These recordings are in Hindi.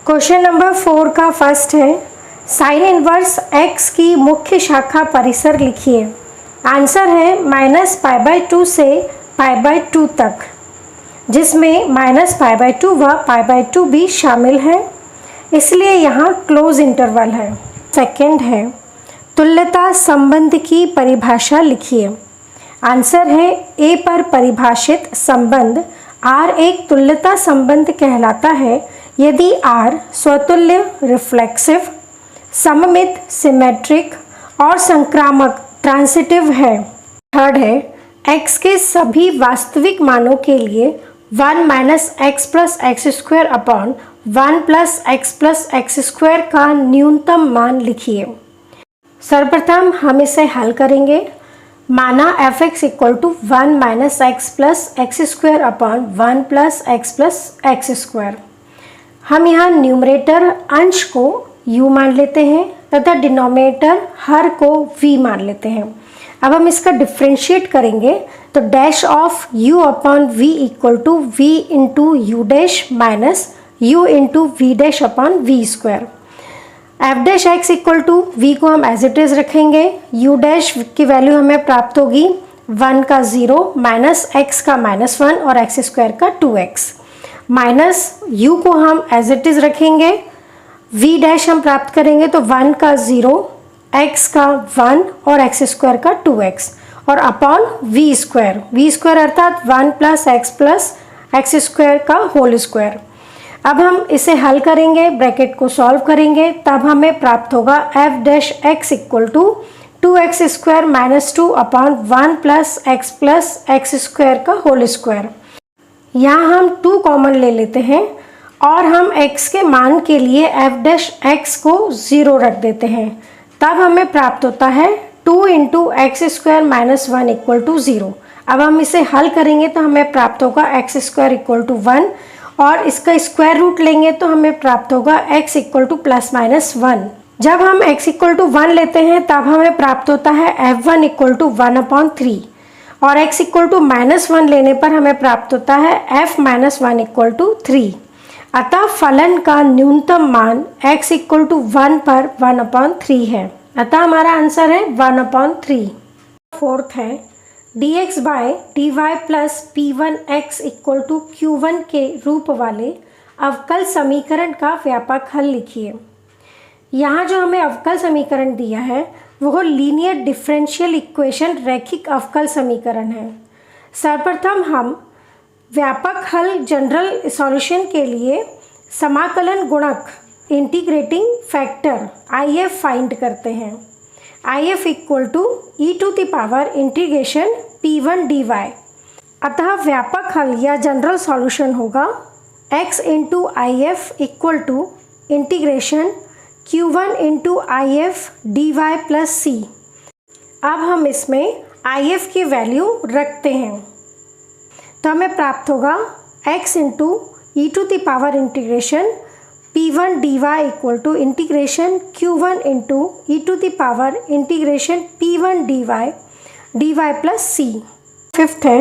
क्वेश्चन नंबर 4 का फर्स्ट है, साइन इनवर्स x की मुख्य शाखा परिसर लिखिए। आंसर है -π/2 से π/2 तक, जिसमें -π/2 व π/2 भी शामिल है, इसलिए यहाँ क्लोज इंटरवल है। सेकंड है, तुल्यता संबंध की परिभाषा लिखिए। आंसर है ए पर परिभाषित संबंध R एक तुल्यता संबंध कहलाता है यदि R स्वतुल्य, रिफ्लेक्सिव, सममित, सिमेट्रिक और संक्रामक ट्रांसिटिव है। थर्ड है, x के सभी वास्तविक मानों के लिए 1 - x + x² upon 1 + x + x² का न्यूनतम मान लिखिए। सर्वप्रथम हम इसे हल करेंगे। माना f(x) = 1 - x + x² upon 1 + x + x²। हम यहाँ न्यूमरेटर अंश को u मान लेते हैं तथा डिनोमिनेटर हर को v मान लेते हैं। अब हम इसका डिफ्रेंशिएट करेंगे तो dash of u upon v = v into u dash minus u into v dash upon v²। f'(x) = v को हम एज इट इज़ रखेंगे। u डैश की वैल्यू हमें प्राप्त होगी 1 का 0 माइनस x का -1 और x² का 2x। माइनस u को हम एज इट इज़ रखेंगे। v डैश हम प्राप्त करेंगे तो 1 का 0, x का 1 और x² का 2x और अपॉन v² अर्थात 1 + x + x² का होल स्क्वायर। अब हम इसे हल करेंगे, ब्रैकेट को सॉल्व करेंगे, तब हमें प्राप्त होगा f'(x) = 2x² - 2 upon 1 + x + x² का होल स्क्वायर। यहाँ हम 2 कॉमन ले लेते हैं और हम x के मान के लिए f'(x) को 0 रख देते हैं, तब हमें प्राप्त होता है 2 × x² - 1 = 0। अब हम इसे हल करेंगे तो हमें प्राप्त होगा x² = 1 और इसका स्क्वायर रूट लेंगे तो हमें प्राप्त होगा x = ±1। जब हम x = 1 लेते हैं तब हमें प्राप्त होता है f1 = 1/3 और x = -1 लेने पर हमें प्राप्त होता है f - 1 = 3। अतः फलन का न्यूनतम मान x = 1 पर 1/3 है। अतः हमारा आंसर है 1/3। फोर्थ है, dx/dy + p1x = q1 के रूप वाले अवकल समीकरण का व्यापक हल लिखिए। यहाँ जो हमें अवकल समीकरण दिया है वह लीनियर डिफरेंशियल इक्वेशन रैखिक अवकल समीकरण है। सर्वप्रथम हम व्यापक हल जनरल सॉल्यूशन के लिए समाकलन गुणक इंटीग्रेटिंग फैक्टर IF फाइंड करते हैं। IF = e⁻∫ p1dy। अतः व्यापक हल या जनरल सॉल्यूशन होगा x × IF = integration q1 × IF dy + c। अब हम इसमें IF की वैल्यू रखते हैं तो हमें प्राप्त होगा x × e⁻∫ p1dy = integration q1 × e⁻∫ p1dy dy + c। Fifth है,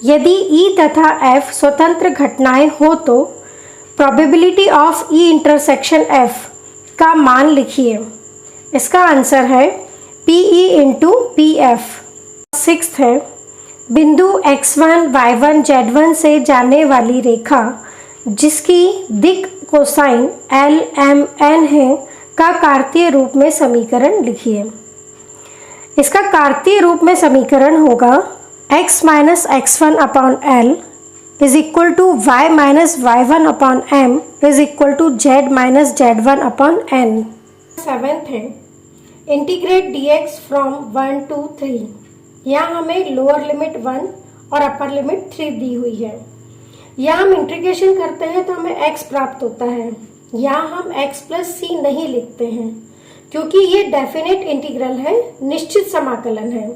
यदि E तथा F स्वतंत्र घटनाएं हो तो probability of E intersection F का मान लिखिए। इसका आंसर है PE × PF। सिक्स्थ है, बिंदु x1 y1 z1 से जाने वाली रेखा जिसकी दिक् कोसाइन LMN है का कार्तीय रूप में समीकरण लिखिए। इसका कार्तीय रूप में समीकरण होगा x - x1 upon L = y - y1 upon m = z - z1 upon n। Seventh है, इंटीग्रेट dx फ्रॉम 1 to 3। यहाँ हमें लोअर लिमिट 1 और अपर लिमिट 3 दी हुई है। यहाँ हम इंटीग्रेशन करते हैं तो हमें x प्राप्त होता है। यहाँ हम x + c नहीं लिखते हैं क्योंकि ये डेफिनेट इंटीग्रल है, निश्चित समाकलन है।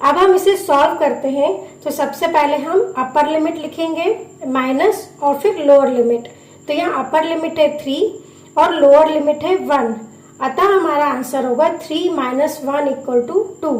अब हम इसे सॉल्व करते हैं तो सबसे पहले हम अपर लिमिट लिखेंगे माइनस और फिर लोअर लिमिट। तो यहाँ अपर लिमिट है 3 और लोअर लिमिट है 1। अतः हमारा आंसर होगा 3 - 1 = 2।